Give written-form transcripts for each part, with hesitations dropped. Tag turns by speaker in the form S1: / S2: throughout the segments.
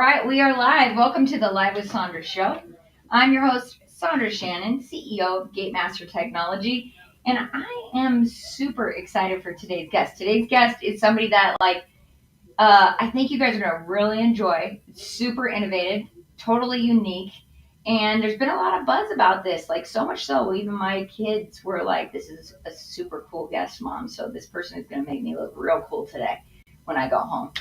S1: Right, we are live. Welcome to the Live with Sondra show. I'm your host, Sondra Shannon, CEO of Gatemaster Technology, and I am super excited for today's guest. Today's guest is somebody that, I think you guys are going to really enjoy. It's super innovative, totally unique, and there's been a lot of buzz about this, like so much so, even my kids were like, this is a super cool guest, Mom, so this person is going to make me look real cool today when I go home.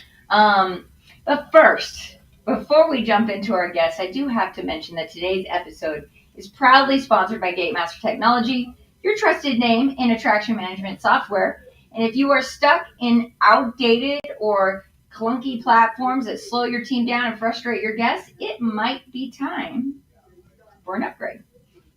S1: But first, before we jump into our guests, I do have to mention that today's episode is proudly sponsored by Gatemaster Technology, your trusted name in attraction management software. And if you are stuck in outdated or clunky platforms that slow your team down and frustrate your guests, it might be time for an upgrade.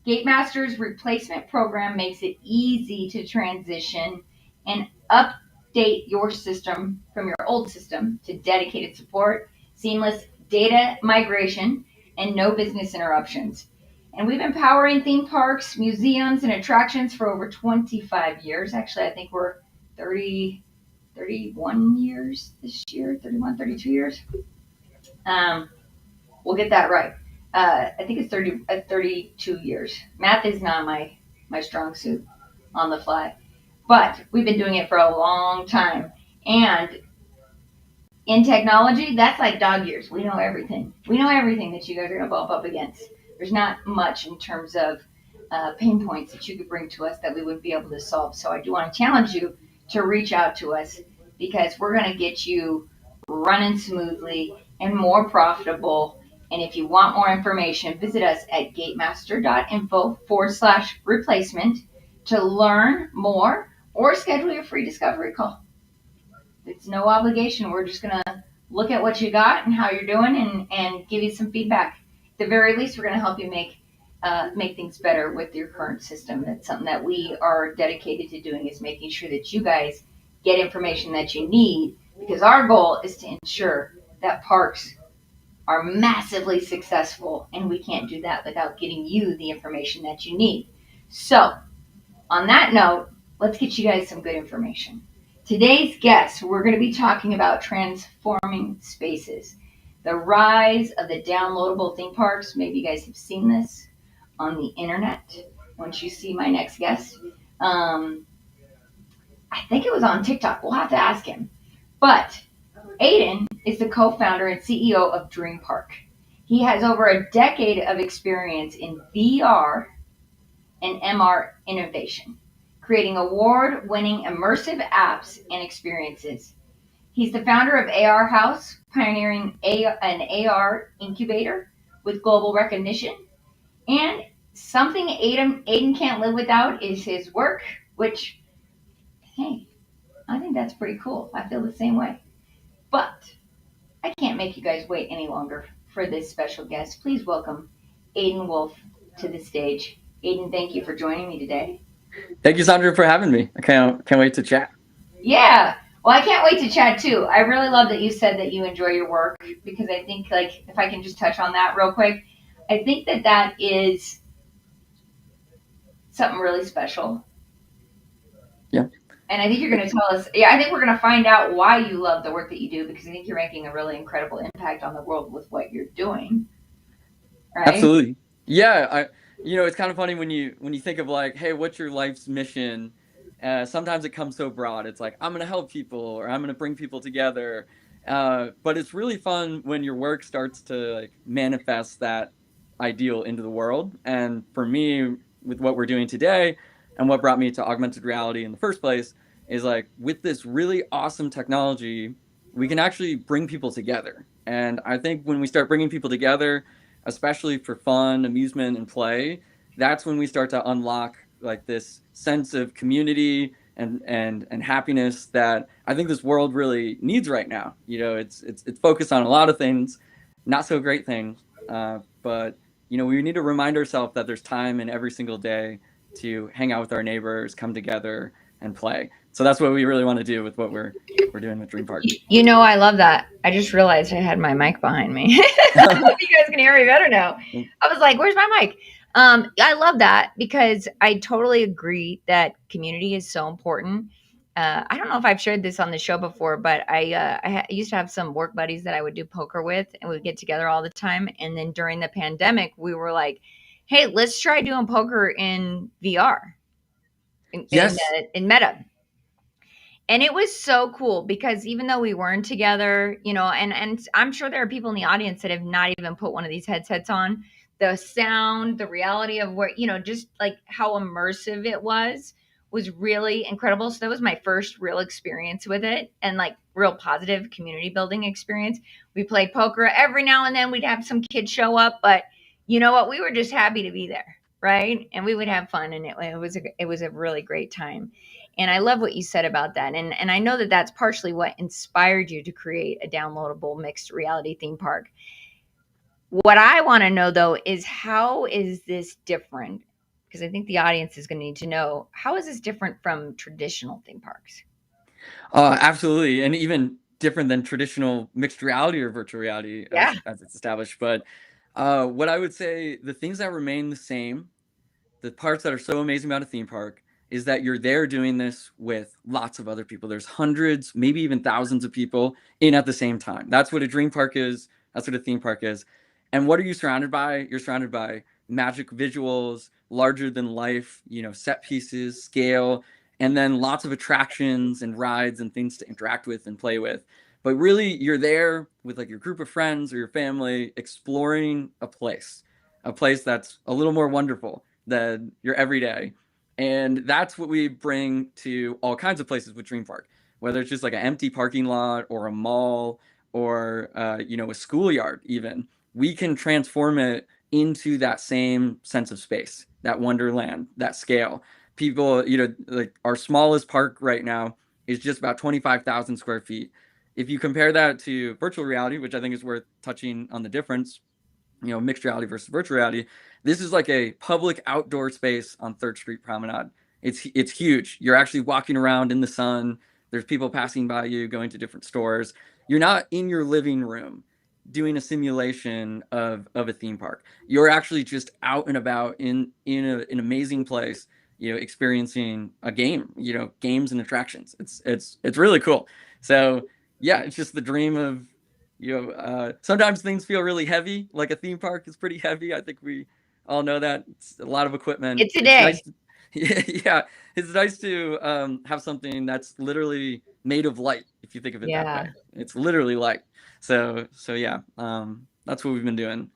S1: Gatemaster's replacement program makes it easy to transition and update your system from your old system to dedicated support, seamless data migration, and no business interruptions. And we've been powering theme parks, museums, and attractions for over 25 years. Actually, I think we're 31 years this year, 31, 32 years. We'll get that right. I think it's 32 years. Math is not my strong suit on the fly. But we've been doing it for a long time. And in technology, that's like dog years. We know everything. We know everything that you guys are going to bump up against. There's not much in terms of pain points that you could bring to us that we wouldn't be able to solve. So I do want to challenge you to reach out to us because we're going to get you running smoothly and more profitable. And if you want more information, visit us at gatemaster.info/replacement to learn more or schedule your free discovery call. It's no obligation. We're just going to look at what you got and how you're doing and give you some feedback. At the very least, we're going to help you make things better with your current system. That's something that we are dedicated to doing, is making sure that you guys get information that you need, because our goal is to ensure that parks are massively successful, and we can't do that without getting you the information that you need. So, on that note, let's get you guys some good information. Today's guests, we're going to be talking about transforming spaces, the rise of the downloadable theme parks. Maybe you guys have seen this on the internet. Once you see my next guest, I think it was on TikTok. We'll have to ask him. But Aidan is the co-founder and CEO of DreamPark. He has over a decade of experience in VR and MR innovation, creating award-winning immersive apps and experiences. He's the founder of AR House, pioneering an AR incubator with global recognition. And something Aidan can't live without is his work, which, hey, I think that's pretty cool. I feel the same way. But I can't make you guys wait any longer for this special guest. Please welcome Aidan Wolf to the stage. Aidan, thank you for joining me today.
S2: Thank you, Sondra, for having me. I can't wait to chat.
S1: Yeah. Well, I can't wait to chat too. I really love that you said that you enjoy your work, because I think, like, if I can just touch on that real quick, I think that is something really special.
S2: Yeah.
S1: And I think you're going to tell us, I think we're going to find out why you love the work that you do, because I think you're making a really incredible impact on the world with what you're doing. Right?
S2: Absolutely. Yeah. It's kind of funny when you think of, like, hey, what's your life's mission? Sometimes it comes so broad. It's like, I'm going to help people, or I'm going to bring people together. But it's really fun when your work starts to, like, manifest that ideal into the world. And for me, with what we're doing today and what brought me to augmented reality in the first place is, like, with this really awesome technology, we can actually bring people together. And I think when we start bringing people together, especially for fun, amusement, and play, that's when we start to unlock, like, this sense of community and happiness that I think this world really needs right now. It's focused on a lot of things, not so great things, but we need to remind ourselves that there's time in every single day to hang out with our neighbors, come together, and play. So that's what we really want to do with what we're doing with DreamPark.
S1: I love that. I just realized I had my mic behind me. I hope you guys can hear me better now. I was like, where's my mic? I love that, because I totally agree that community is so important. I don't know if I've shared this on the show before, but I used to have some work buddies that I would do poker with, and we'd get together all the time. And then during the pandemic, we were like, "Hey, let's try doing poker in VR
S2: Yes.
S1: in Meta." And it was so cool because even though we weren't together, and I'm sure there are people in the audience that have not even put one of these headsets on. The sound, the reality of where, just like how immersive it was really incredible. So that was my first real experience with it, and like real positive community building experience. We played poker every now and then. We'd have some kids show up, but you know what? We were just happy to be there, right? And we would have fun, and it was a really great time. And I love what you said about that. And I know that that's partially what inspired you to create a downloadable mixed reality theme park. What I want to know though is, how is this different? Because I think the audience is going to need to know, how is this different from traditional theme parks?
S2: Absolutely, and even different than traditional mixed reality or virtual reality
S1: Yeah.
S2: as it's established. But what I would say, the things that remain the same, the parts that are so amazing about a theme park, is that you're there doing this with lots of other people. There's hundreds, maybe even thousands of people in at the same time. That's what a dream park is. That's what a theme park is. And what are you surrounded by? You're surrounded by magic visuals, larger than life, set pieces, scale, and then lots of attractions and rides and things to interact with and play with. But really, you're there with like your group of friends or your family exploring a place that's a little more wonderful than your everyday. And that's what we bring to all kinds of places with Dream Park, whether it's just like an empty parking lot or a mall or a schoolyard even. We can transform it into that same sense of space, that wonderland, that scale. People, like our smallest park right now is just about 25,000 square feet. If you compare that to virtual reality, which I think is worth touching on the difference, mixed reality versus virtual reality. This is like a public outdoor space on 3rd Street Promenade. It's huge. You're actually walking around in the sun. There's people passing by you, going to different stores. You're not in your living room doing a simulation of a theme park. You're actually just out and about an amazing place, experiencing a game, games and attractions. It's really cool. So yeah, it's just the dream of sometimes things feel really heavy, like a theme park is pretty heavy. I think we all know that. It's a lot of equipment.
S1: It's a
S2: It's
S1: day.
S2: nice to, yeah, it's nice to have something that's literally made of light, if you think of it that
S1: Yeah.
S2: way. It's literally light. So yeah, that's what we've been doing.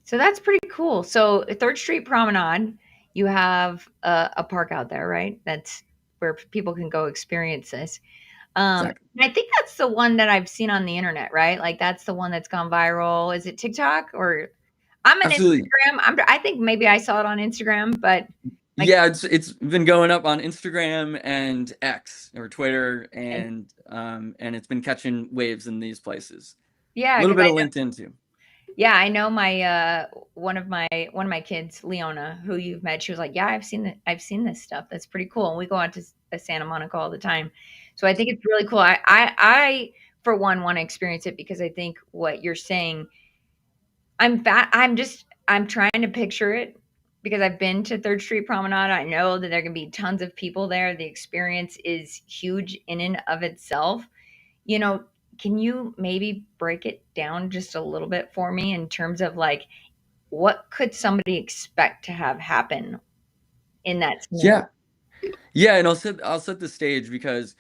S1: So that's pretty cool. So 3rd Street Promenade, you have a park out there, right? That's where people can go experience this.
S2: Exactly.
S1: And I think that's the one that I've seen on the internet, right? Like that's the one that's gone viral. Is it TikTok or I'm an
S2: Absolutely.
S1: Instagram? I think maybe I saw it on Instagram, but like,
S2: Yeah, it's been going up on Instagram and X or Twitter,
S1: and
S2: and it's been catching waves in these places. A
S1: yeah,
S2: little
S1: because
S2: bit of LinkedIn too.
S1: yeah, I know my one of my kids, Leona, who you've met. She was like, "Yeah, I've seen this stuff. That's pretty cool." And we go out to Santa Monica all the time, so I think it's really cool. I for one want to experience it because I think what you're saying. I'm trying to picture it because I've been to 3rd Street Promenade. I know that there can be tons of people there. The experience is huge in and of itself. You know, can you maybe break it down just a little bit for me in terms of like, what could somebody expect to have happen in that scene?
S2: Yeah. Yeah, and I'll set the stage because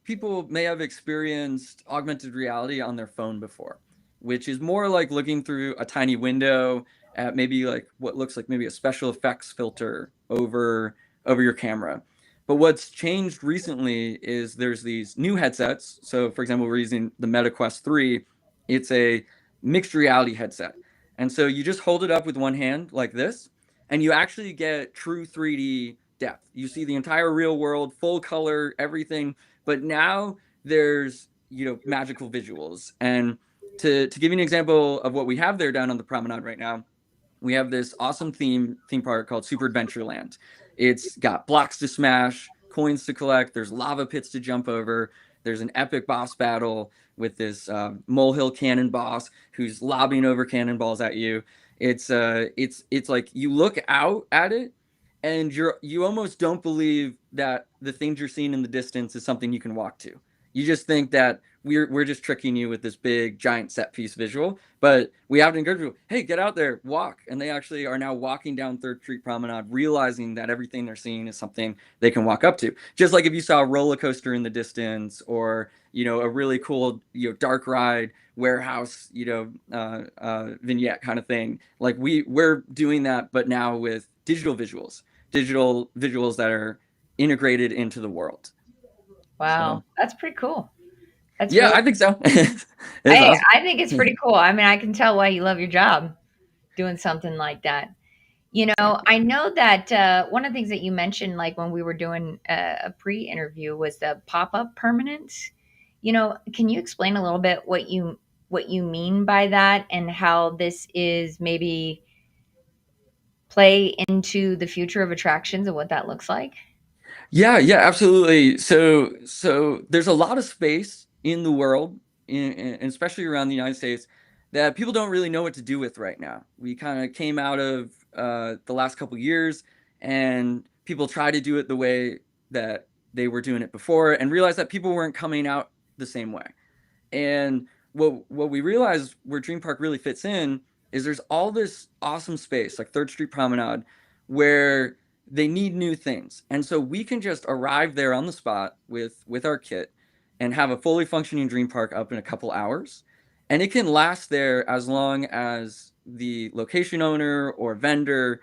S2: people may have experienced augmented reality on their phone before, which is more like looking through a tiny window at maybe like what looks like maybe a special effects filter over your camera. But what's changed recently is there's these new headsets. So for example, we're using the Meta Quest 3. It's a mixed reality headset. And so you just hold it up with one hand like this, and you actually get true 3D depth. You see the entire real world, full color, everything. But now there's magical visuals. And to give you an example of what we have there down on the promenade right now, we have this awesome theme park called Super Adventureland. It's got blocks to smash, coins to collect. There's lava pits to jump over. There's an epic boss battle with this molehill cannon boss who's lobbing over cannonballs at you. It's like you look out at it and you almost don't believe that the things you're seeing in the distance is something you can walk to. You just think that we're just tricking you with this big giant set piece visual, but we have to encourage people, hey, get out there, walk. And they actually are now walking down 3rd Street Promenade, realizing that everything they're seeing is something they can walk up to. Just like if you saw a roller coaster in the distance, or a really cool dark ride warehouse vignette kind of thing. Like we're doing that, but now with digital visuals that are integrated into the world.
S1: Wow,
S2: So
S1: that's pretty cool. That's
S2: yeah,
S1: really.
S2: I think so. It's awesome.
S1: I think it's pretty cool. I mean, I can tell why you love your job doing something like that.
S2: Exactly.
S1: I know that one of the things that you mentioned, like when we were doing a pre-interview, was the pop-up permanence. Can you explain a little bit what you mean by that, and how this is maybe play into the future of attractions and what that looks like?
S2: Yeah, absolutely. So there's a lot of space in the world, especially around the United States, that people don't really know what to do with right now. We kind of came out of the last couple years, and people try to do it the way that they were doing it before, and realized that people weren't coming out the same way. And what we realized where Dream Park really fits in is there's all this awesome space like 3rd Street Promenade where they need new things. And so we can just arrive there on the spot with our kit and have a fully functioning Dream Park up in a couple hours. And it can last there as long as the location owner or vendor,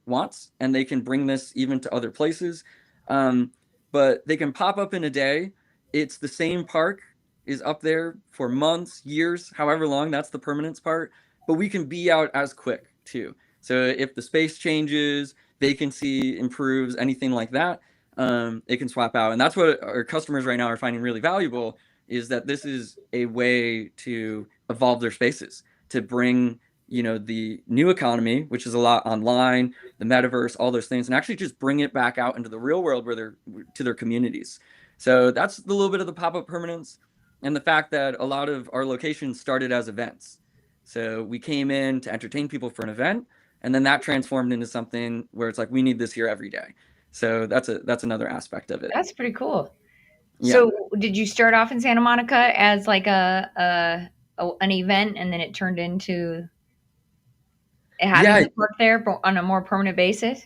S2: wants, and they can bring this even to other places. But they can pop up in a day. It's the same park is up there for months, years, however long. That's the permanence part. But we can be out as quick too. So if the space changes, vacancy improves, anything like that, it can swap out. And that's what our customers right now are finding really valuable, is that this is a way to evolve their spaces, to bring the new economy, which is a lot online, the metaverse, all those things, and actually just bring it back out into the real world where they're to their communities. So that's a little bit of the pop-up permanence, and the fact that a lot of our locations started as events. So we came in to entertain people for an event, and then that transformed into something where it's like we need this here every day. So that's another aspect of it.
S1: That's pretty cool.
S2: Yeah.
S1: So, did you start off in Santa Monica as like an event, and then it turned into having
S2: Yeah,
S1: the park there on a more permanent basis?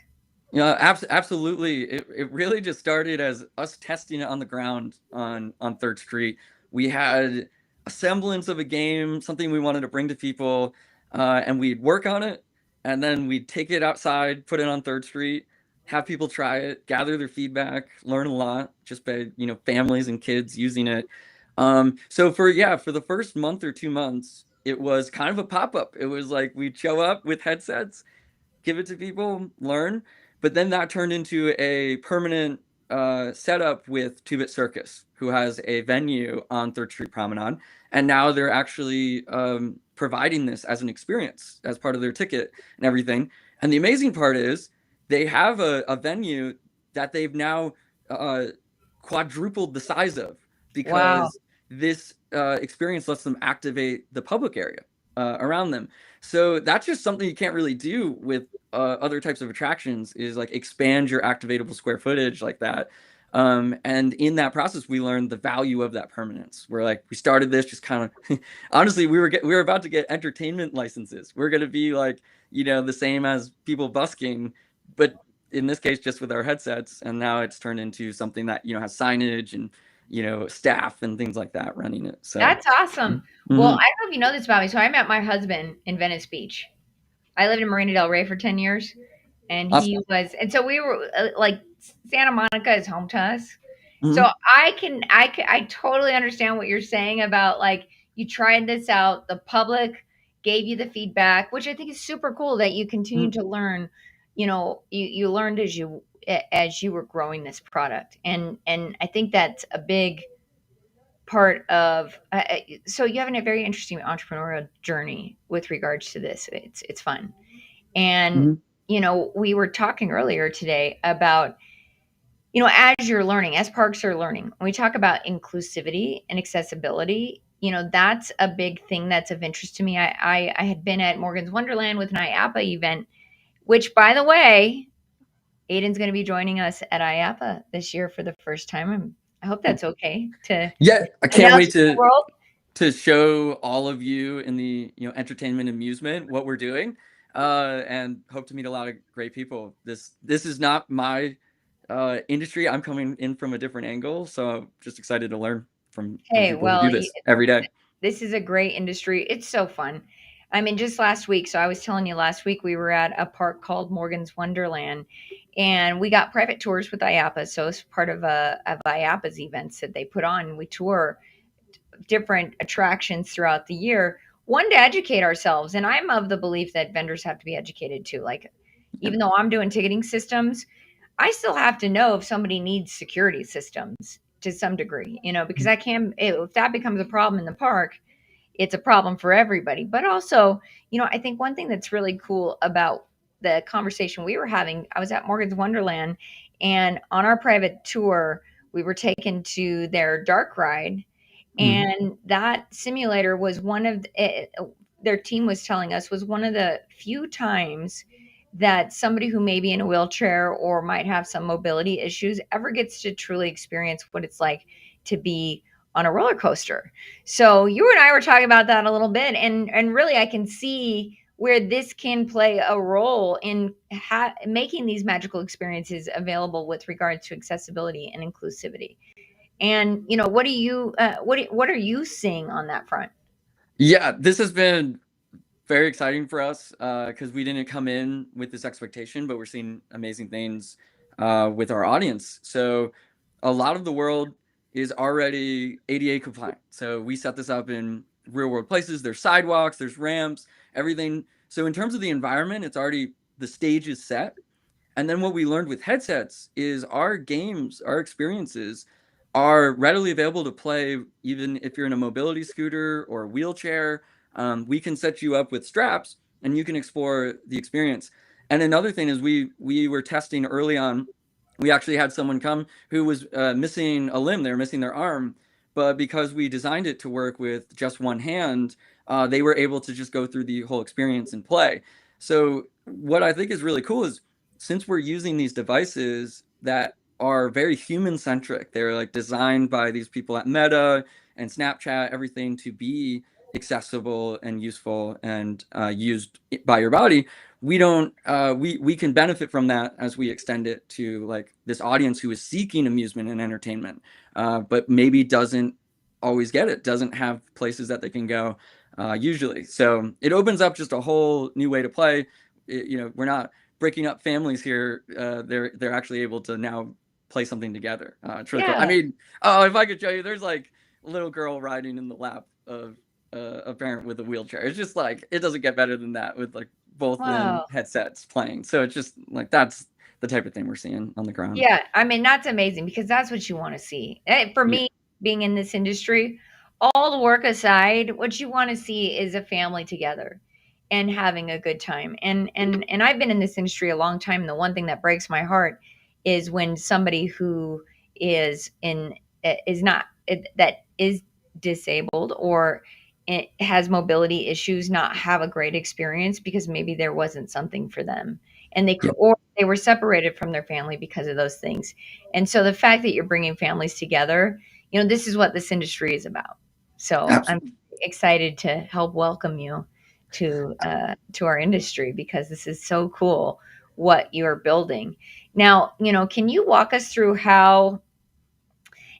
S2: yeah, absolutely. It really just started as us testing it on the ground on 3rd Street. We had a semblance of a game, something we wanted to bring to people, and we'd work on it, and then we'd take it outside, put it on 3rd Street, have people try it, gather their feedback, learn a lot just by families and kids using it. So for the first month or 2 months, it was kind of a pop-up. It was like we'd show up with headsets, give it to people, learn. But then that turned into a permanent setup with Two Bit Circus, who has a venue on 3rd Street Promenade. And now they're actually providing this as an experience, as part of their ticket and everything. And the amazing part is they have a venue that they've now uh, quadrupled the size of,
S1: Wow.
S2: because this experience lets them activate the public area around them. So that's just something you can't really do with other types of attractions, is like expand your activatable square footage like that. And in that process, we learned the value of that permanence. We're like, we started this just kind of, honestly, we were about to get entertainment licenses. We're going to be like, the same as people busking, but in this case, just with our headsets. And now it's turned into something that, has signage and, staff and things like that running it. So,
S1: That's awesome. Well, I
S2: mhm.
S1: don't know if you know this about me. So I met my husband in Venice Beach. I lived in Marina Del Rey for 10 years, and
S2: Awesome.
S1: and so we were like, Santa Monica is home to us. So
S2: Mhm.
S1: I totally understand what you're saying about, like, you tried this out, the public gave you the feedback, which I think is super cool that you continue
S2: Mhm.
S1: to learn. You learned as you were growing this product, and I think that's a big part of. So you have a very interesting entrepreneurial journey with regards to this. It's fun, and
S2: Mhm.
S1: we were talking earlier today about, as you're learning, as parks are learning, when we talk about inclusivity and accessibility, that's a big thing that's of interest to me. I had been at Morgan's Wonderland with an IAPA event, which, by the way, Aidan's going to be joining us at IAPA this year for the first time. I hope that's okay to
S2: Yeah, I can't
S1: announce
S2: wait
S1: to the world.
S2: to show all of you in the entertainment amusement what we're doing, and hope to meet a lot of great people. This is not my industry. I'm coming in from a different angle, so I'm just excited to learn from
S1: Hey,
S2: people who
S1: well,
S2: do this every day.
S1: this is a great industry. It's so fun. I mean, just last week, so I was telling you last week we were at a park called Morgan's Wonderland, and we got private tours with IAPA. So it's part of IAPA's events that they put on. We tour different attractions throughout the year. One, to educate ourselves, and I'm of the belief that vendors have to be educated too. Like, even though I'm doing ticketing systems, I still have to know if somebody needs security systems to some degree, because I can, if that becomes a problem in the park, it's a problem for everybody. But also, I think one thing that's really cool about the conversation we were having, I was at Morgan's Wonderland, and on our private tour, we were taken to their dark ride,
S2: Mhm.
S1: and that simulator was one of their team was telling us was one of the few times that somebody who may be in a wheelchair or might have some mobility issues ever gets to truly experience what it's like to be on a roller coaster. So you and I were talking about that a little bit, and really I can see where this can play a role in making these magical experiences available with regards to accessibility and inclusivity. And what do you what are you seeing on that front?
S2: Yeah, this has been very exciting for us because we didn't come in with this expectation, but we're seeing amazing things with our audience. So a lot of the world is already ADA compliant. So we set this up in real world places. There's sidewalks, there's ramps, everything. So in terms of the environment, it's already the stage is set. And then what we learned with headsets is our games, our experiences are readily available to play even if you're in a mobility scooter or a wheelchair. We can set you up with straps and you can explore the experience. And another thing is we were testing early on. We actually had someone come who was missing a limb. They were missing their arm, but because we designed it to work with just one hand, they were able to just go through the whole experience and play. So what I think is really cool is since we're using these devices that are very human centric, they're like designed by these people at Meta and Snapchat, everything to be accessible and useful and used by your body. We don't we can benefit from that as we extend it to like this audience who is seeking amusement and entertainment, but maybe doesn't always get it, doesn't have places that they can go usually. So it opens up just a whole new way to play. We're not breaking up families here. They're actually able to now play something together. It's really cool. I
S1: Yeah.
S2: mean, oh, if I could show you, there's like a little girl riding in the lap of a parent with a wheelchair. It's just like it doesn't get better than that with like both of them
S1: Wow.
S2: headsets playing. So it's just like that's the type of thing we're seeing on the ground.
S1: Yeah, I mean, that's amazing because that's what you want to see. For
S2: Yeah.
S1: me, being in this industry, all the work aside, what you want to see is a family together and having a good time. And I've been in this industry a long time, and the one thing that breaks my heart is when somebody who is in is not that is disabled or it has mobility issues not have a great experience because maybe there wasn't something for them, and
S2: Yeah.
S1: or they were separated from their family because of those things. And so the fact that you're bringing families together, this is what this industry is about. So I'm
S2: Absolutely.
S1: excited to help welcome you to our industry because this is so cool what you're building. Now, can you walk us through how,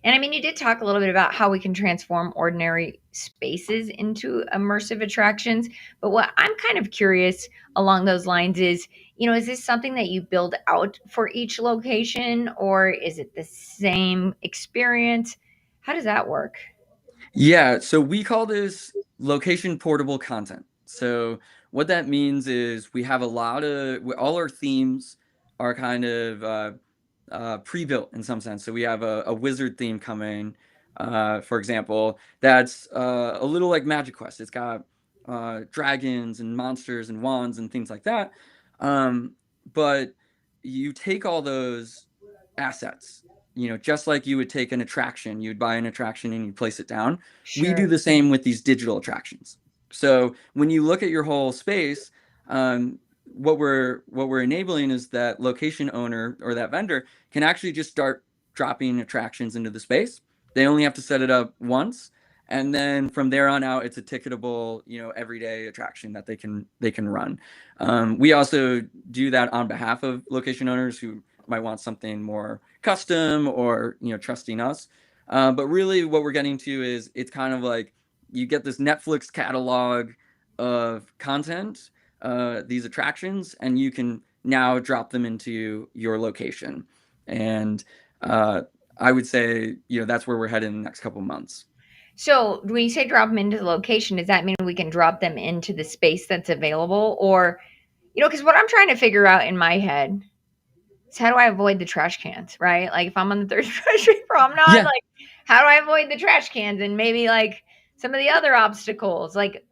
S1: and I mean, you did talk a little bit about how we can transform ordinary spaces into immersive attractions. But what I'm kind of curious along those lines is this something that you build out for each location or is it the same experience? How does that work?
S2: Yeah, so we call this location portable content. So what that means is we have a lot of all our themes are kind of pre-built in some sense. So we have a wizard theme coming, for example, that's a little like Magic Quest. It's got dragons and monsters and wands and things like that. Um, but you take all those assets, just like you would take an attraction, you'd buy an attraction and you place it down. We do
S1: Sure.
S2: the same with these digital attractions. So when you look at your whole space, um, what we're enabling is that location owner or that vendor can actually just start dropping attractions into the space. They only have to set it up once, and then from there on out, it's a ticketable, everyday attraction that they can run. We also do that on behalf of location owners who might want something more custom or trusting us. But really, what we're getting to is it's kind of like you get this Netflix catalog of content, these attractions, and you can now drop them into your location. And I would say, that's where we're headed in the next couple months.
S1: So when you say drop them into the location, does that mean we can drop them into the space that's available? Or, because what I'm trying to figure out in my head is how do I avoid the trash cans, right? Like if I'm on the 33rd Street Promenade,
S2: Yeah,
S1: like how do I avoid the trash cans and maybe like some of the other obstacles? Like,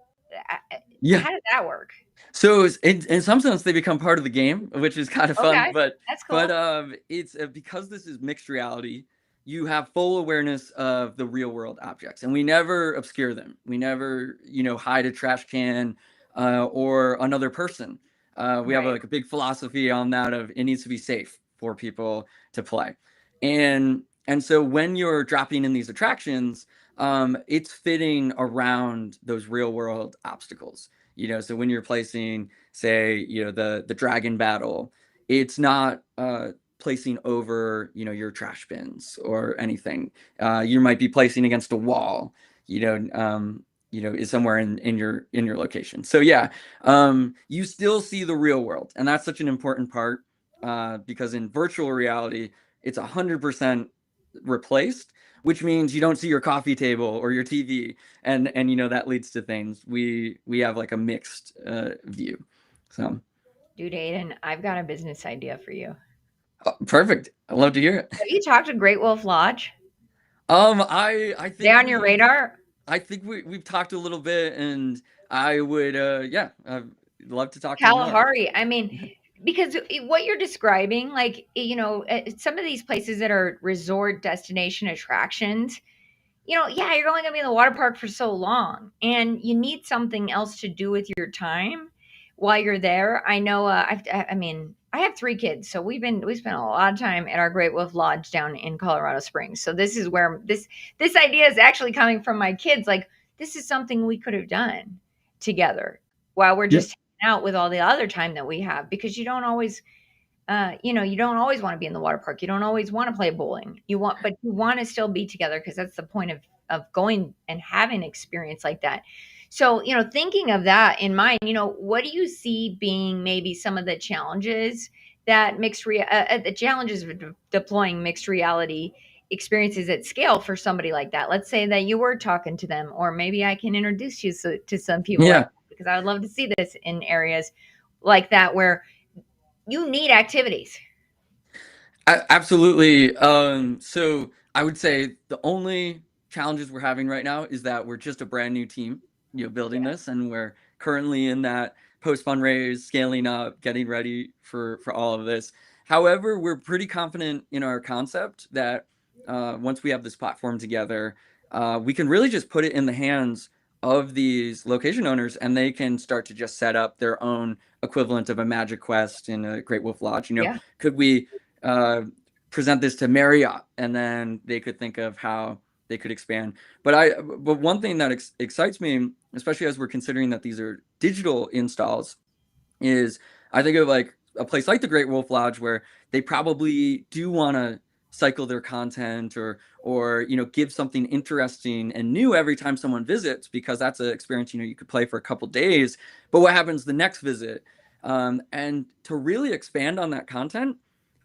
S2: yeah.
S1: how does that work?
S2: So in some sense, they become part of the game, which is kind of fun.
S1: Okay,
S2: But
S1: that's
S2: but
S1: cool.
S2: it's because this is mixed reality. You have full awareness of the real world objects, and we never obscure them. We never hide a trash can or another person. We have
S1: Right.
S2: like a big philosophy on that of it needs to be safe for people to play, and so when you're dropping in these attractions, it's fitting around those real world obstacles. So when you're placing, say, the dragon battle, it's not placing over your trash bins or anything. You might be placing against a wall, is somewhere in your location. So yeah, you still see the real world, and that's such an important part, because in virtual reality it's 100% replaced, which means you don't see your coffee table or your TV, and that leads to things. We have like a mixed view. So
S1: Dude, Aiden, I've got a business idea for you.
S2: perfect. I love to hear it.
S1: Have you talked to Great Wolf Lodge?
S2: I
S1: They
S2: think
S1: on your radar?
S2: we've talked a little bit, and I would yeah, I'd love to talk to them more.
S1: Kalahari. I mean, because what you're describing, like, some of these places that are resort destination attractions, yeah, you're only going to be in the water park for so long and you need something else to do with your time while you're there. I know, I mean, I have 3 kids, so we spent a lot of time at our Great Wolf Lodge down in Colorado Springs. So this is where this idea is actually coming from my kids. Like, this is something we could have done together while we're
S2: Yeah.
S1: just hanging out with all the other time that we have, because you don't always want to be in the water park. You don't always want to play bowling. But you want to still be together, because that's the point of going and having an experience like that. So, thinking of that in mind, what do you see being maybe some of the challenges that the challenges of deploying mixed reality experiences at scale for somebody like that? Let's say that you were talking to them, or maybe I can introduce you to some people like
S2: Yeah.
S1: that, because I would love to see this in areas like that where you need activities.
S2: Absolutely. So I would say the only challenges we're having right now is that we're just a brand new team, building
S1: Yeah.
S2: this, and we're currently in that post fundraise, scaling up, getting ready for all of this. However, we're pretty confident in our concept that once we have this platform together, we can really just put it in the hands of these location owners, and they can start to just set up their own equivalent of a Magic Quest in a Great Wolf Lodge.
S1: Yeah.
S2: Could we uh, present this to Marriott, and then they could think of how they could expand. But one thing that excites me, especially as we're considering that these are digital installs, is I think of like a place like the Great Wolf Lodge where they probably do want to cycle their content, or give something interesting and new every time someone visits, because that's an experience you could play for a couple days. But what happens the next visit? And to really expand on that content,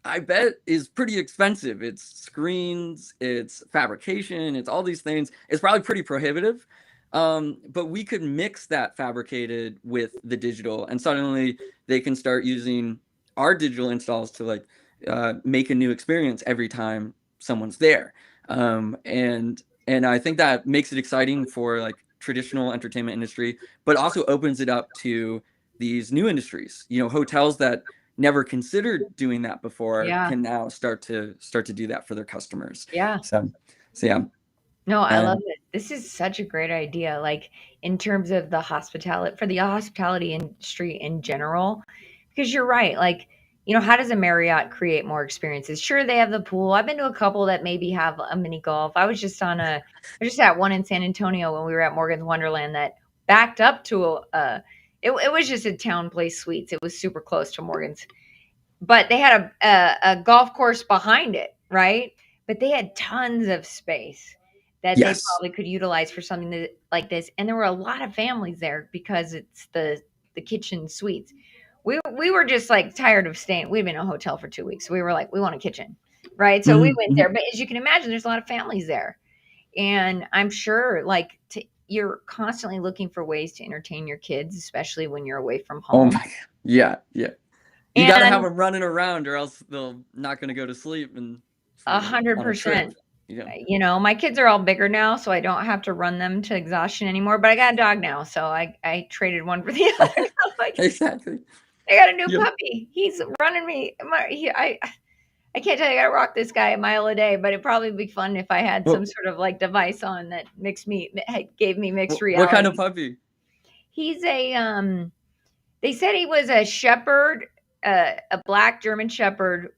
S2: I bet is pretty expensive. It's screens, it's fabrication, it's all these things. It's probably pretty prohibitive. But we could mix that fabricated with the digital, and suddenly they can start using our digital installs to like make a new experience every time someone's there. And I think that makes it exciting for like traditional entertainment industry, but also opens it up to these new industries. Hotels that never considered doing that before
S1: Yeah.
S2: can now start to do that for their customers.
S1: Yeah.
S2: So yeah.
S1: No, I love
S2: And
S1: it. This is such a great idea. Like, in terms of the hospitality industry in general,
S3: because you're right. Like, how does a Marriott create more experiences? Sure, they have the pool. I've been to a couple that maybe have a mini golf. I was just at one in San Antonio when we were at Morgan's Wonderland that backed up to it was just a town place suites. It was super close to Morgan's, but they had a golf course behind it, right? But they had tons of space that they probably could utilize for something like this. And there were a lot of families there because it's the kitchen suites. We were just like tired of staying. We'd been in a hotel for 2 weeks. So we were like, we want a kitchen, right? So we went there. But as you can imagine, there's a lot of families there. And I'm sure you're constantly looking for ways to entertain your kids, especially when you're away from home.
S2: Oh my God. Yeah. You got to have them running around or else they're not going to go to sleep. And
S3: 100%. My kids are all bigger now, so I don't have to run them to exhaustion anymore. But I got a dog now, so I traded one for the other.
S2: Exactly.
S3: I got a new puppy. He's running me. I can't tell you, I got to rock this guy a mile a day, but it'd probably be fun if I had some sort of like device on that gave me mixed reality.
S2: What kind of puppy?
S3: He's they said he was a shepherd, a black German shepherd,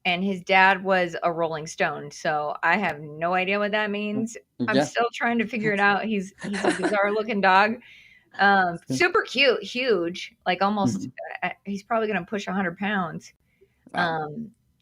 S3: and his dad was a Rolling Stone. So I have no idea what that means. I'm still trying to figure it out. He's a bizarre looking dog. Super cute, huge, like almost, he's probably going to push 100 pounds. Wow.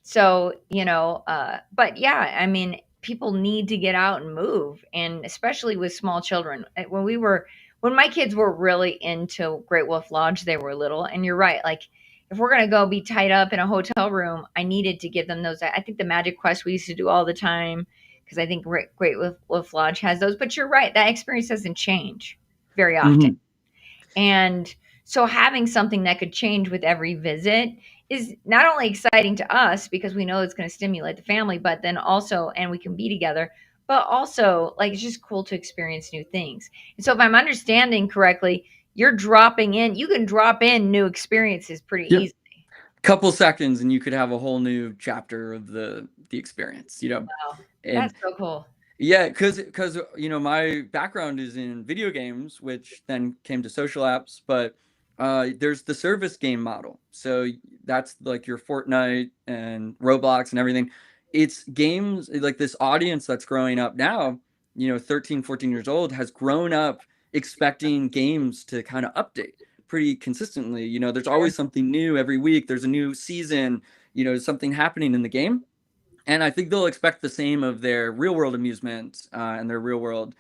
S3: So, but yeah, I mean, people need to get out and move, and especially with small children. When my kids were really into Great Wolf Lodge, they were little, and you're right. Like, if we're going to go be tied up in a hotel room, I needed to give them those. I think the Magic Quest we used to do all the time, because I think Great Wolf Lodge has those, but you're right. That experience doesn't change very often. And so having something that could change with every visit is not only exciting to us because we know it's going to stimulate the family, but then also, and we can be together, but also like, it's just cool to experience new things. And so if I'm understanding correctly, you can drop in new experiences pretty easily.
S2: Couple seconds and you could have a whole new chapter of the experience,
S3: Wow. That's so cool.
S2: Yeah, because my background is in video games, which then came to social apps, but there's the service game model. So that's like your Fortnite and Roblox and everything. It's games like this audience that's growing up now, 13, 14 years old, has grown up expecting games to kind of update pretty consistently. There's always something new every week. There's a new season, something happening in the game. And I think they'll expect the same of their real world amusement and their real world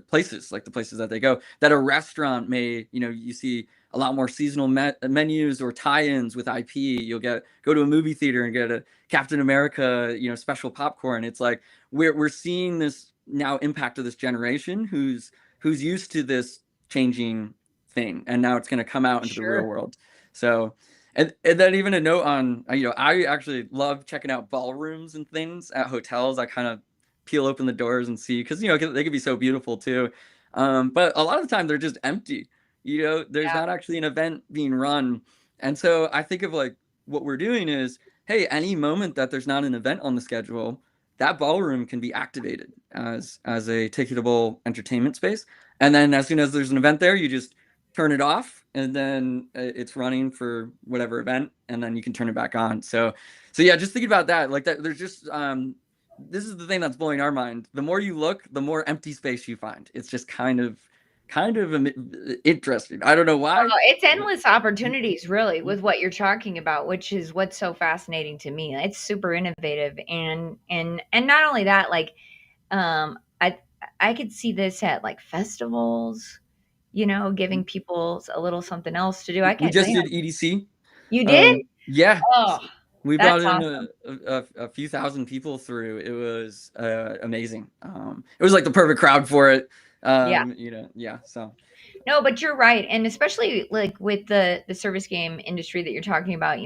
S2: places, like the places that they go. That a restaurant may, you see a lot more seasonal menus or tie-ins with IP. You'll go to a movie theater and get a Captain America, special popcorn. It's like we're seeing this now impact of this generation who's used to this changing thing, and now it's going to come out into the real world. So. And then even a note on, I actually love checking out ballrooms and things at hotels. I kind of peel open the doors and see, because, they can be so beautiful too. But a lot of the time they're just empty. There's not actually an event being run. And so I think of like what we're doing is, hey, any moment that there's not an event on the schedule, that ballroom can be activated as a ticketable entertainment space. And then as soon as there's an event there, you just turn it off, and then it's running for whatever event, and then you can turn it back on. So yeah, just thinking about that, like that, there's just this is the thing that's blowing our mind. The more you look, the more empty space you find. It's just kind of interesting. I don't know why.
S3: Oh, it's endless opportunities, really, with what you're talking about, which is what's so fascinating to me. It's super innovative, and not only that, like, I could see this at like festivals. Giving people a little something else to do.
S2: We just did EDC.
S3: You did?
S2: Yeah.
S3: Oh,
S2: we brought in a few thousand people through. It was amazing. It was like the perfect crowd for it. So.
S3: No, but you're right, and especially like with the service game industry that you're talking about.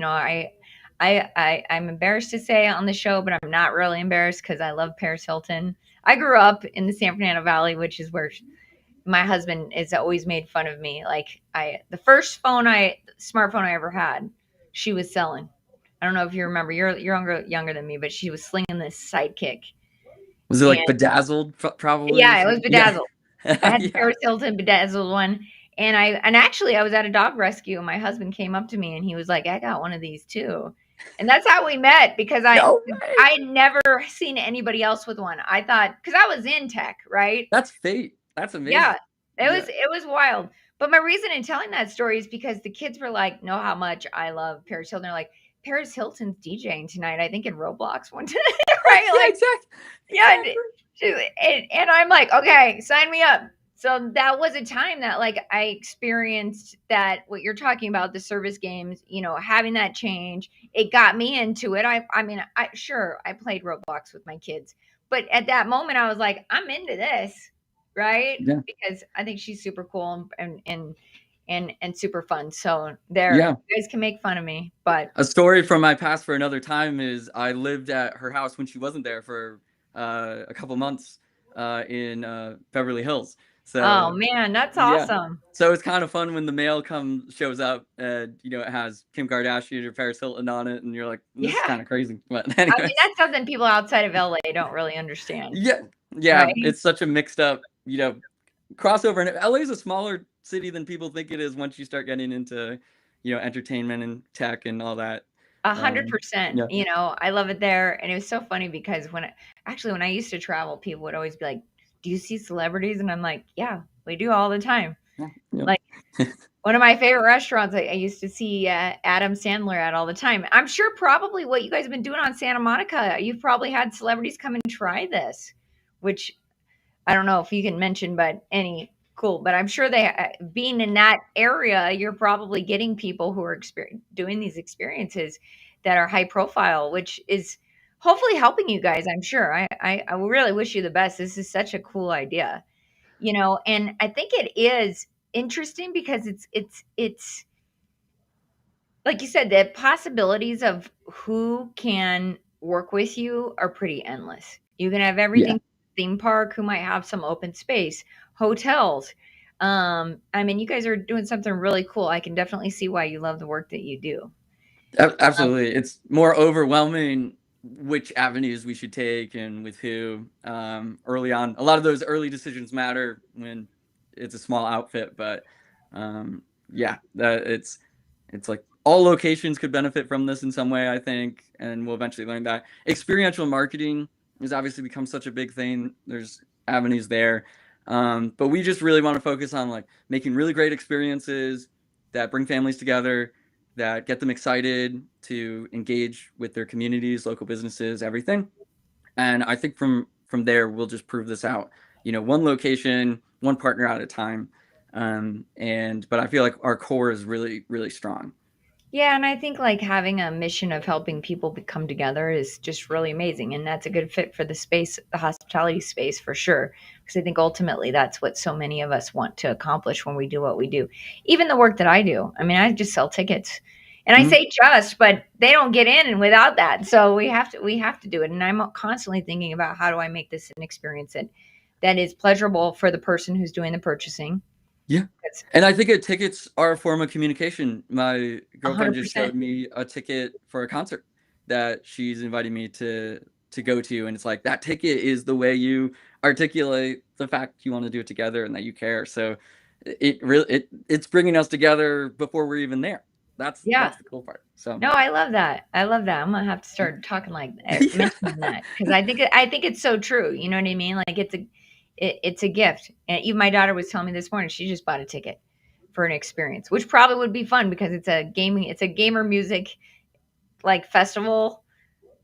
S3: I'm embarrassed to say on the show, but I'm not really embarrassed because I love Paris Hilton. I grew up in the San Fernando Valley, which is where my husband has always made fun of me. Like the first smartphone I ever had, she was selling. I don't know if you remember. You're younger than me, but she was slinging this Sidekick.
S2: Was it like Bedazzled? Probably.
S3: Yeah, it was Bedazzled. Yeah. I had the Paris Hilton Bedazzled one, And actually I was at a dog rescue and my husband came up to me and he was like, I got one of these too. And that's how we met, because
S2: No way.
S3: I had never seen anybody else with one. I thought, because I was in tech, right?
S2: That's fate. That's
S3: Yeah,
S2: amazing.
S3: it was wild. But my reason in telling that story is because the kids were like, know how much I love Paris Hilton. They're like, Paris Hilton's DJing tonight, I think in Roblox one tonight, right?
S2: Yeah,
S3: Like,
S2: exactly.
S3: yeah, and I'm like, okay, sign me up. So that was a time that like I experienced that, what you're talking about, the service games, having that change. It got me into it. I mean, I played Roblox with my kids, but at that moment I was like, I'm into this, right?
S2: Yeah.
S3: Because I think she's super cool and super fun. So there,
S2: Yeah.
S3: you guys can make fun of me, but
S2: A story from my past for another time is I lived at her house when she wasn't there for a couple months in Beverly Hills.
S3: oh
S2: So
S3: man, that's
S2: yeah.
S3: awesome.
S2: So it's kind of fun when the mail shows up and it has Kim Kardashian or Paris Hilton on it, and you're like, this is
S3: Yeah.
S2: kind of crazy. But
S3: I mean,
S2: anyways,
S3: that's something people outside of LA don't really understand,
S2: yeah,
S3: right?
S2: it's such a mixed up, crossover. And LA is a smaller city than people think it is once you start getting into, entertainment and tech and all that.
S3: 100%.
S2: Yeah.
S3: I love it there. And it was so funny because when I used to travel, people would always be like, do you see celebrities? And I'm like, yeah, we do all the time.
S2: Yeah.
S3: Like one of my favorite restaurants I used to see Adam Sandler at all the time. I'm sure probably what you guys have been doing on Santa Monica, you've probably had celebrities come and try this, which I don't know if you can mention, but cool. But I'm sure being in that area, you're probably getting people who are doing these experiences that are high profile, which is hopefully helping you guys. I'm sure. I really wish you the best. This is such a cool idea, and I think it is interesting because it's like you said, the possibilities of who can work with you are pretty endless. You can have everything, theme park, who might have some open space, hotels. I mean, you guys are doing something really cool. I can definitely see why you love the work that you do.
S2: Absolutely. It's more overwhelming which avenues we should take and with who. Early on, a lot of those early decisions matter when it's a small outfit, but it's like all locations could benefit from this in some way, I think, and we'll eventually learn that. Experiential marketing has obviously become such a big thing. There's avenues there. But we just really want to focus on like making really great experiences that bring families together, that get them excited to engage with their communities, local businesses, everything. And I think from there, we'll just prove this out. One location, one partner at a time. But I feel like our core is really, really strong.
S3: Yeah, and I think like having a mission of helping people come together is just really amazing, and that's a good fit for the space, the hospitality space for sure. Because I think ultimately that's what so many of us want to accomplish when we do what we do. Even the work that I do. I mean, I just sell tickets, and I say just, but they don't get in and without that. So we have to do it. And I'm constantly thinking about how do I make this an experience that is pleasurable for the person who's doing the purchasing.
S2: Yeah. And I think tickets are a form of communication. My girlfriend just
S3: 100%.
S2: showed me a ticket for a concert that she's inviting me to go to. And it's like, that ticket is the way you articulate the fact you want to do it together and that you care. So it's bringing us together before we're even there. That's the cool part. So
S3: no, I love that. I'm gonna have to start talking like mentioning that, because I think it's so true. You know what I mean? Like it's a gift. And even my daughter was telling me this morning she just bought a ticket for an experience, which probably would be fun because it's a gamer music like festival.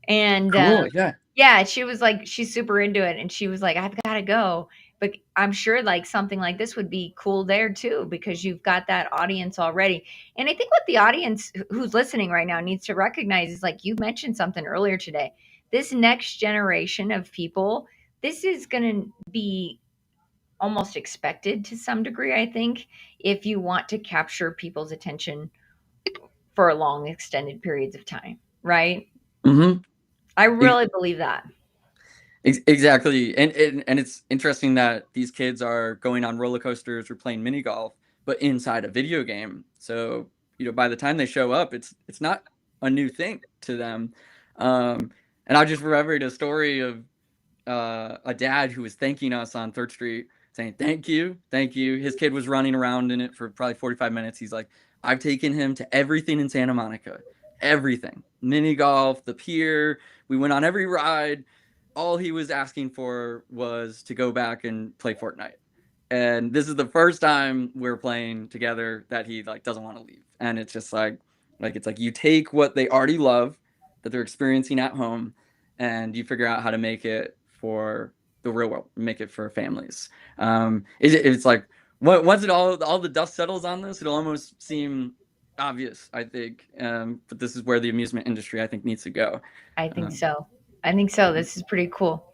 S3: And
S2: cool.
S3: yeah, she was like, she's super into it, and she was like, I've got to go. But I'm sure like something like this would be cool there too, because you've got that audience already. And I think what the audience who's listening right now needs to recognize is, like you mentioned something earlier today, this next generation of people, this is going to be almost expected to some degree, I think, if you want to capture people's attention for long extended periods of time, right?
S2: Mm-hmm.
S3: I really believe that.
S2: Exactly. And it's interesting that these kids are going on roller coasters or playing mini golf, but inside a video game. So, by the time they show up, it's not a new thing to them. And I just remembered a story of a dad who was thanking us on 3rd Street, saying, thank you. His kid was running around in it for probably 45 minutes. He's like, I've taken him to everything in Santa Monica, everything, mini golf, the pier. We went on every ride. All he was asking for was to go back and play Fortnite. And this is the first time we're playing together that he like doesn't want to leave. And it's just it's like you take what they already love that they're experiencing at home, and you figure out how to make it for the real world, make it for families. It's like once it all the dust settles on this, it'll almost seem obvious, I think. But this is where the amusement industry, I think, needs to go.
S3: I think so. This is pretty cool.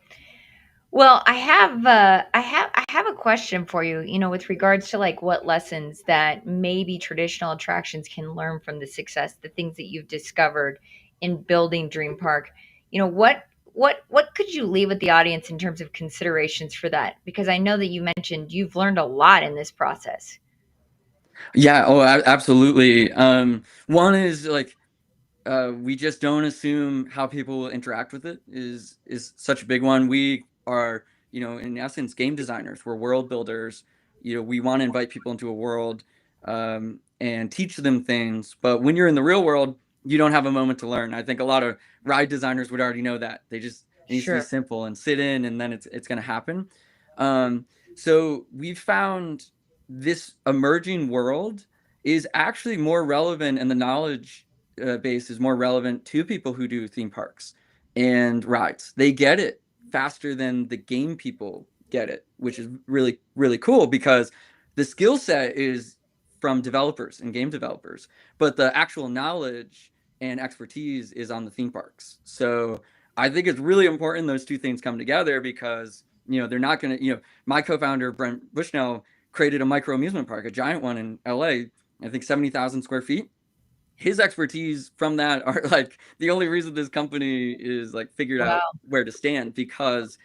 S3: Well, I have a question for you, with regards to like what lessons that maybe traditional attractions can learn from the success, the things that you've discovered in building Dream Park. What could you leave with the audience in terms of considerations for that? Because I know that you mentioned you've learned a lot in this process.
S2: Yeah, absolutely. One is like we just don't assume how people will interact with it is such a big one. We are, in essence, game designers. We're world builders. We want to invite people into a world and teach them things. But when you're in the real world, you don't have a moment to learn. I think a lot of ride designers would already know that. It needs to be simple and sit in, and then it's going to happen. So we've found this emerging world is actually more relevant, and the knowledge base is more relevant to people who do theme parks and rides. They get it faster than the game people get it, which is really, really cool because the skill set is from developers and game developers, but the actual knowledge and expertise is on the theme parks. So I think it's really important those two things come together because, they're not going to, my co-founder, Brent Bushnell, created a micro amusement park, a giant one in LA, I think 70,000 square feet. His expertise from that are like the only reason this company is like figured out where to stand, because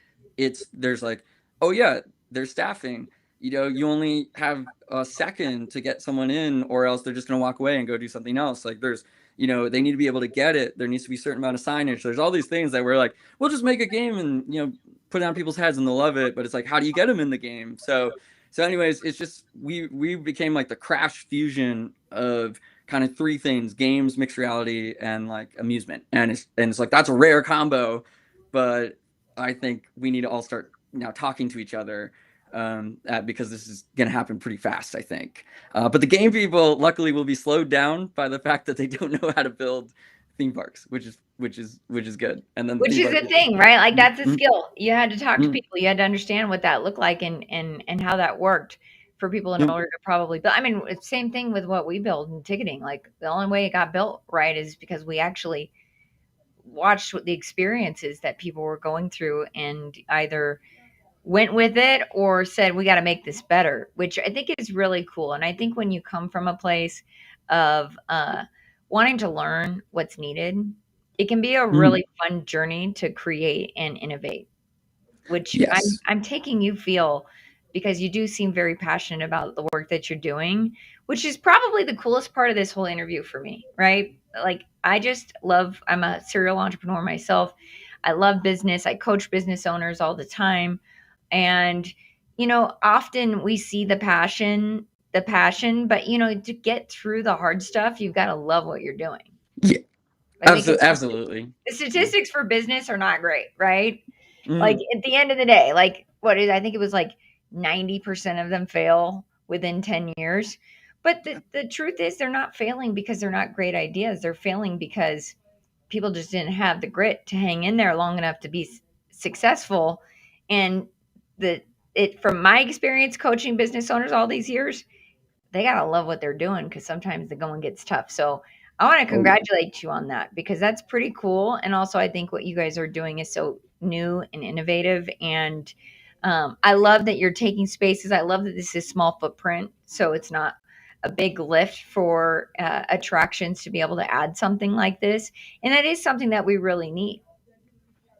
S2: there's like, oh yeah, there's staffing. You only have a second to get someone in, or else they're just going to walk away and go do something else. Like there's, they need to be able to get it. There needs to be a certain amount of signage. There's all these things that we're like, we'll just make a game and, put it on people's heads and they'll love it. But it's like, how do you get them in the game? So anyways, it's just, we became like the crash fusion of kind of three things: games, mixed reality, and like amusement. And it's like, that's a rare combo, but I think we need to all start now talking to each other because this is going to happen pretty fast, I think. But the game people, luckily, will be slowed down by the fact that they don't know how to build theme parks, which is good. And then
S3: which is the thing, right? Like that's a skill. You had to talk to people. You had to understand what that looked like and how that worked for people in order to probably build. I mean, it's same thing with what we build in ticketing. Like the only way it got built right is because we actually watched what the experiences that people were going through and either went with it or said, we got to make this better, which I think is really cool. And I think when you come from a place of wanting to learn what's needed, it can be a really fun journey to create and innovate, which I'm taking you feel, because you do seem very passionate about the work that you're doing, which is probably the coolest part of this whole interview for me, right? Like I'm a serial entrepreneur myself. I love business. I coach business owners all the time. And, often we see the passion, but, to get through the hard stuff, you've got to love what you're doing.
S2: Yeah, absolutely.
S3: The statistics for business are not great, right? Like at the end of the day, like I think it was like 90% of them fail within 10 years. But the truth is they're not failing because they're not great ideas. They're failing because people just didn't have the grit to hang in there long enough to be successful. And from my experience coaching business owners all these years, they got to love what they're doing because sometimes the going gets tough. So I want to congratulate you on that because that's pretty cool. And also I think what you guys are doing is so new and innovative. And I love that you're taking spaces. I love that this is small footprint. So it's not a big lift for attractions to be able to add something like this. And that is something that we really need.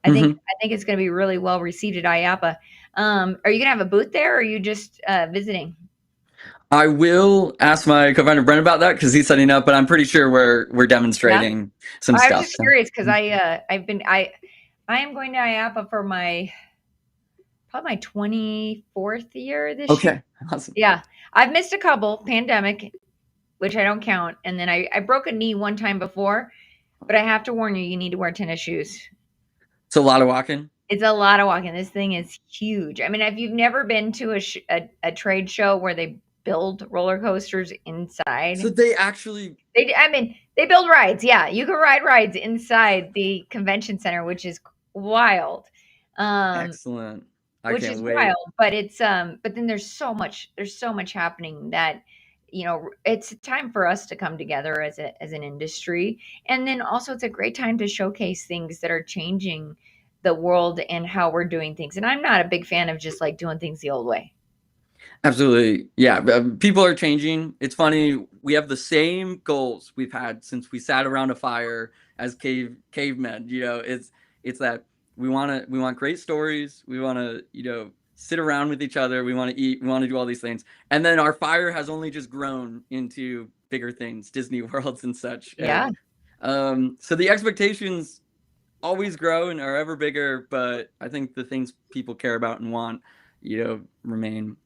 S3: I think it's going to be really well received at IAAPA. Are you going to have a booth there, or are you just visiting?
S2: I will ask my co-founder Brent about that because he's setting up, but I'm pretty sure we're demonstrating some stuff.
S3: I was just curious because I am going to IAAPA for my probably my 24th year this year.
S2: Okay, awesome.
S3: Yeah. I've missed a couple, pandemic, which I don't count. And then I broke a knee one time before, but I have to warn you, you need to wear tennis shoes.
S2: It's a lot of walking.
S3: It's a lot of walking. This thing is huge. I mean, if you've never been to a trade show where they build roller coasters inside,
S2: So they actually,
S3: they build rides. Yeah, you can ride rides inside the convention center, which is wild.
S2: excellent. I
S3: Which
S2: can't
S3: is
S2: wait.
S3: wild, but it's but then there's so much happening that it's a time for us to come together as an industry, and then also it's a great time to showcase things that are changing the world and how we're doing things. And I'm not a big fan of just like doing things the old way.
S2: Absolutely. Yeah. People are changing. It's funny. We have the same goals we've had since we sat around a fire as cavemen. It's that we want great stories. We want to, sit around with each other. We want to eat. We want to do all these things. And then our fire has only just grown into bigger things, Disney worlds and such.
S3: Yeah.
S2: So the expectations always grow and are ever bigger, but I think the things people care about and want, remain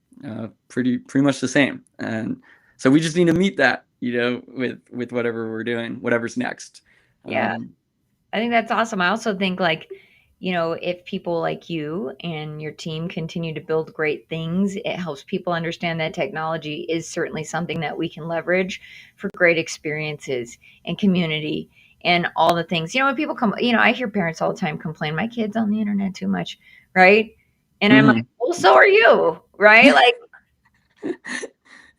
S2: pretty much the same. And so we just need to meet that, with whatever we're doing, whatever's next.
S3: Yeah. I think that's awesome. I also think if people like you and your team continue to build great things, it helps people understand that technology is certainly something that we can leverage for great experiences and community and all the things. When people come, I hear parents all the time complain, my kid's on the internet too much, right? And I'm like, well, so are you, right? Like,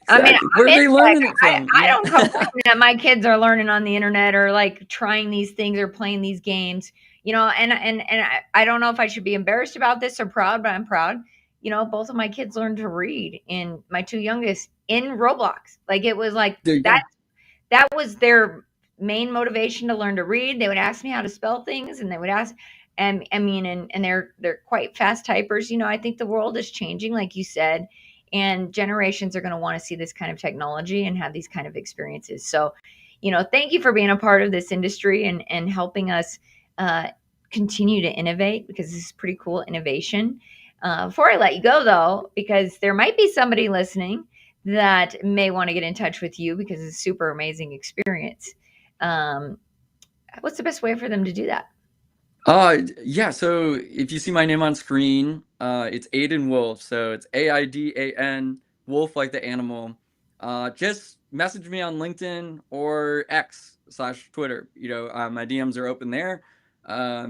S2: exactly. Where are they learning it from?
S3: I don't complain that my kids are learning on the internet or like trying these things or playing these games, and I don't know if I should be embarrassed about this or proud, but I'm proud. Both of my kids learned to read, and my two youngest in Roblox. Like it was like that was their main motivation to learn to read. They would ask me how to spell things, and they would ask, and they're quite fast typers. I think the world is changing, like you said, and generations are going to want to see this kind of technology and have these kind of experiences. So, thank you for being a part of this industry and helping us continue to innovate, because this is pretty cool innovation. Before I let you go, though, because there might be somebody listening that may want to get in touch with you because it's a super amazing experience. What's the best way for them to do that?
S2: Yeah. So if you see my name on screen, it's Aidan Wolf. So it's AIDAN Wolf, like the animal. Just message me on LinkedIn or X/Twitter. My DMs are open there. Tell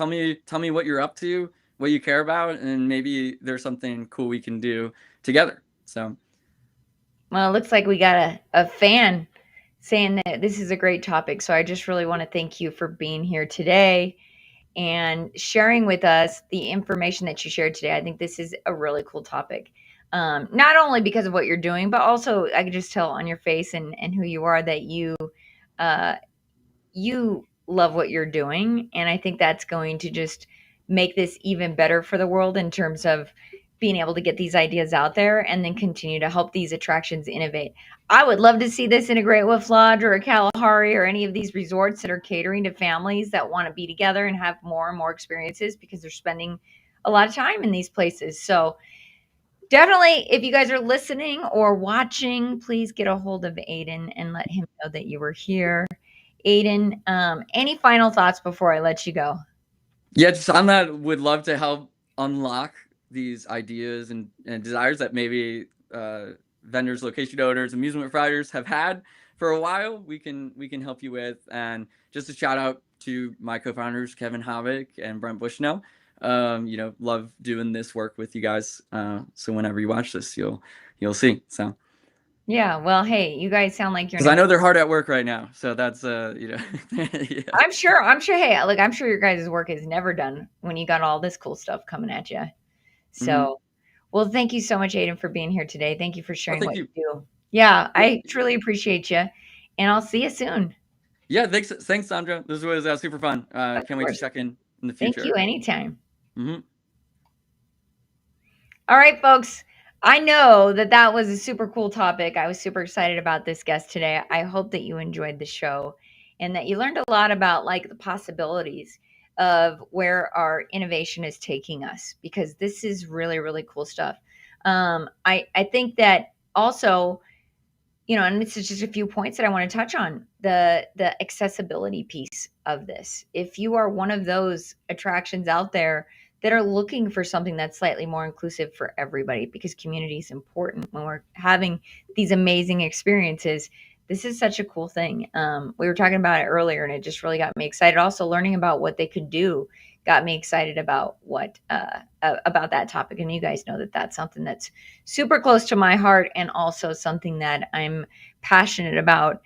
S2: me what you're up to, what you care about, and maybe there's something cool we can do together. So,
S3: well, it looks like we got a fan saying that this is a great topic. So I just really want to thank you for being here today and sharing with us the information that you shared today. I think this is a really cool topic. Not only because of what you're doing, but also I could just tell on your face and who you are that you love what you're doing. And I think that's going to just make this even better for the world in terms of being able to get these ideas out there and then continue to help these attractions innovate. I would love to see this in a Great Wolf Lodge or a Kalahari or any of these resorts that are catering to families that want to be together and have more and more experiences because they're spending a lot of time in these places. So definitely, if you guys are listening or watching, please get a hold of Aidan and let him know that you were here. Aidan, any final thoughts before I let you go?
S2: Yeah, just on that, would love to help unlock these ideas and desires that maybe vendors, location owners, amusement providers have had for a while. We can help you with. And just a shout out to my co-founders, Kevin Havik and Brent Bushnell. Love doing this work with you guys. So whenever you watch this, you'll see. So.
S3: Yeah, well, hey, you guys sound like you're.
S2: Because I know they're hard at work right now, so that's yeah.
S3: I'm sure. Hey, look, I'm sure your guys' work is never done when you got all this cool stuff coming at you. So, well, thank you so much, Aidan, for being here today. Thank you for sharing what you do. Yeah, I truly appreciate you, and I'll see you soon.
S2: Yeah, thanks, Sondra. This was super fun. Can't wait to check in the future.
S3: Thank you. Anytime.
S2: Mm-hmm.
S3: All right, folks. I know that was a super cool topic. I was super excited about this guest today. I hope that you enjoyed the show and that you learned a lot about like the possibilities of where our innovation is taking us, because this is really, really cool stuff. I think that also, and this is just a few points that I want to touch on, the accessibility piece of this. If you are one of those attractions out there that are looking for something that's slightly more inclusive for everybody, because community is important when we're having these amazing experiences, this is such a cool thing. We were talking about it earlier, and it just really got me excited. Also, learning about what they could do got me excited about about that topic. And you guys know that that's something that's super close to my heart, and also something that I'm passionate about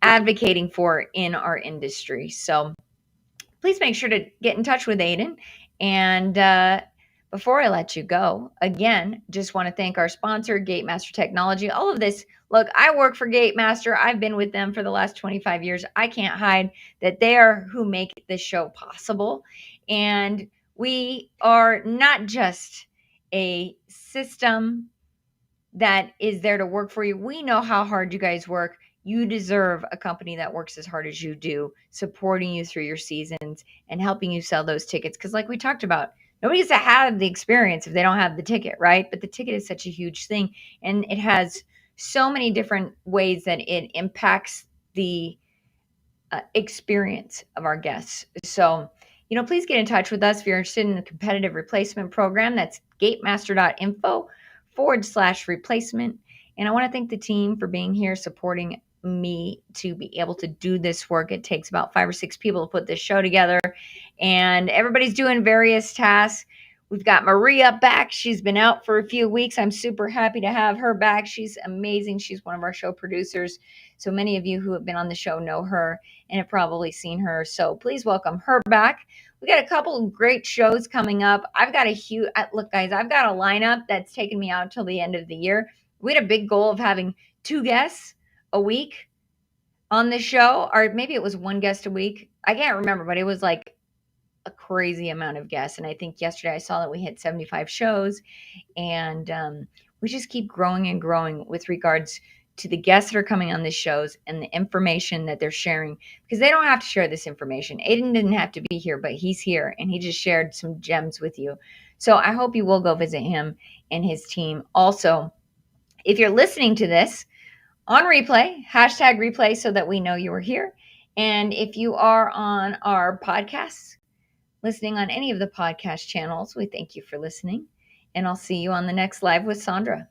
S3: advocating for in our industry. So please make sure to get in touch with Aidan. And before I let you go, again, just want to thank our sponsor, Gatemaster Technology. All of this, look, I work for Gatemaster. I've been with them for the last 25 years. I can't hide that they are who make this show possible. And we are not just a system that is there to work for you. We know how hard you guys work. You deserve a company that works as hard as you do, supporting you through your seasons and helping you sell those tickets. Because like we talked about, nobody gets to have the experience if they don't have the ticket, right? But the ticket is such a huge thing. And it has so many different ways that it impacts the experience of our guests. So, please get in touch with us if you're interested in the competitive replacement program. That's gatemaster.info/replacement. And I want to thank the team for being here, supporting me to be able to do this work. It takes about 5 or 6 people to put this show together, and everybody's doing various tasks. We've got Maria back. She's been out for a few weeks. I'm super happy to have her back. She's amazing. She's one of our show producers. So many of you who have been on the show know her and have probably seen her. So please welcome her back. We got a couple of great shows coming up. I've got look, guys, I've got a lineup that's taken me out till the end of the year. We had a big goal of having 2 guests a week on the show, or maybe it was 1 guest a week. I can't remember, but it was like a crazy amount of guests. And I think yesterday I saw that we hit 75 shows, and we just keep growing and growing with regards to the guests that are coming on the shows and the information that they're sharing, because they don't have to share this information. Aidan didn't have to be here, but he's here, and he just shared some gems with you. So I hope you will go visit him and his team. Also, if you're listening to this on replay, #replay so that we know you were here. And if you are on our podcasts, listening on any of the podcast channels, we thank you for listening. And I'll see you on the next Live with Sondra.